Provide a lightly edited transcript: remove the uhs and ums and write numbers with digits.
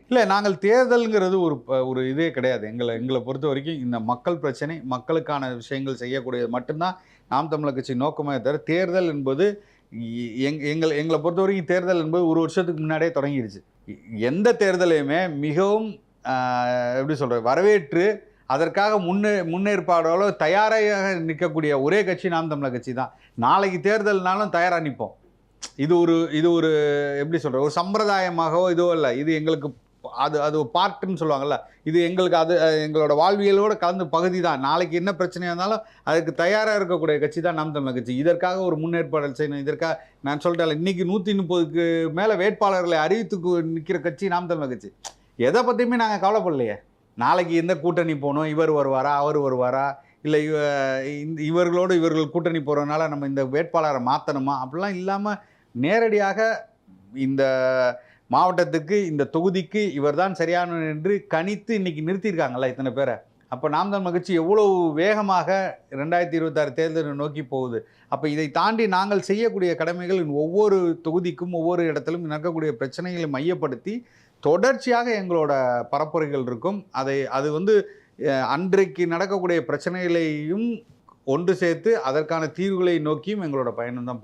இல்லை, நாங்கள் தேர்தல்ங்கிறது ஒரு இதே கிடையாது. எங்களை பொறுத்த வரைக்கும் இந்த மக்கள் பிரச்சனை, மக்களுக்கான விஷயங்கள் செய்யக்கூடியது மட்டும்தான் நாம் தமிழர் கட்சி நோக்கமே தவிர, தேர்தல் என்பது எங்களை பொறுத்த வரைக்கும் தேர்தல் என்பது ஒரு வருஷத்துக்கு முன்னாடியே தொடங்கிருச்சு. எந்த தேர்தலையுமே மிகவும் எப்படி சொல்றது, வரவேற்று அதற்காக முன்னேற்பாடோட தயாராக நிற்கக்கூடிய ஒரே கட்சி நாம் தமிழர் கட்சி தான். நாளைக்கு தேர்தல்னாலும் தயாராக நிற்போம். இது ஒரு எப்படி சொல்றது, ஒரு சம்பிரதாயமாகவோ இதுவோ இல்லை. இது எங்களுக்கு அது பார்ட்டுன்னு சொல்லுவாங்கல்ல, இது எங்களுக்கு எங்களோட வாழ்வியலோட கலந்து பகுதி தான். நாளைக்கு என்ன பிரச்சனையாக இருந்தாலும் அதுக்கு தயாராக இருக்கக்கூடிய கட்சி தான் நாம் தமிழர் கட்சி. இதற்காக ஒரு முன்னேற்பாடு செய்யணும். இதற்காக நான் சொல்லிட்டேன், இன்னைக்கு 130க்கு மேலே வேட்பாளர்களை அறிவித்து நிற்கிற கட்சி நாம் தமிழர் கட்சி. எதை பற்றியுமே நாங்கள் கவலைப்படலையே. நாளைக்கு எந்த கூட்டணி போகணும், இவர் வருவாரா அவர் வருவாரா, இல்லை இவர்கள் கூட்டணி போகிறதுனால நம்ம இந்த வேட்பாளரை மாற்றணுமா, அப்படிலாம் இல்லாமல் நேரடியாக இந்த மாவட்டத்துக்கு இந்த தொகுதிக்கு இவர் தான் சரியானவர் என்று கணித்து இன்னைக்கு நிறுத்தியிருக்காங்கல்ல இத்தனை பேரை. அப்போ நாம் தமிழர் கட்சி எவ்வளவு வேகமாக 2026 தேர்தலை நோக்கி போகுது. அப்போ இதை தாண்டி நாங்கள் செய்யக்கூடிய கடமைகள் ஒவ்வொரு தொகுதிக்கும் ஒவ்வொரு இடத்திலும் நடக்கக்கூடிய பிரச்சனைகளை மையப்படுத்தி தொடர்ச்சியாக எங்களோட பரப்புரைகள் இருக்கும். அது அன்றைக்கு நடக்கக்கூடிய பிரச்சனைகளையும் ஒன்று சேர்த்து அதற்கான தீர்வுகளை நோக்கியும் எங்களோட பயணம் தான் போகும்.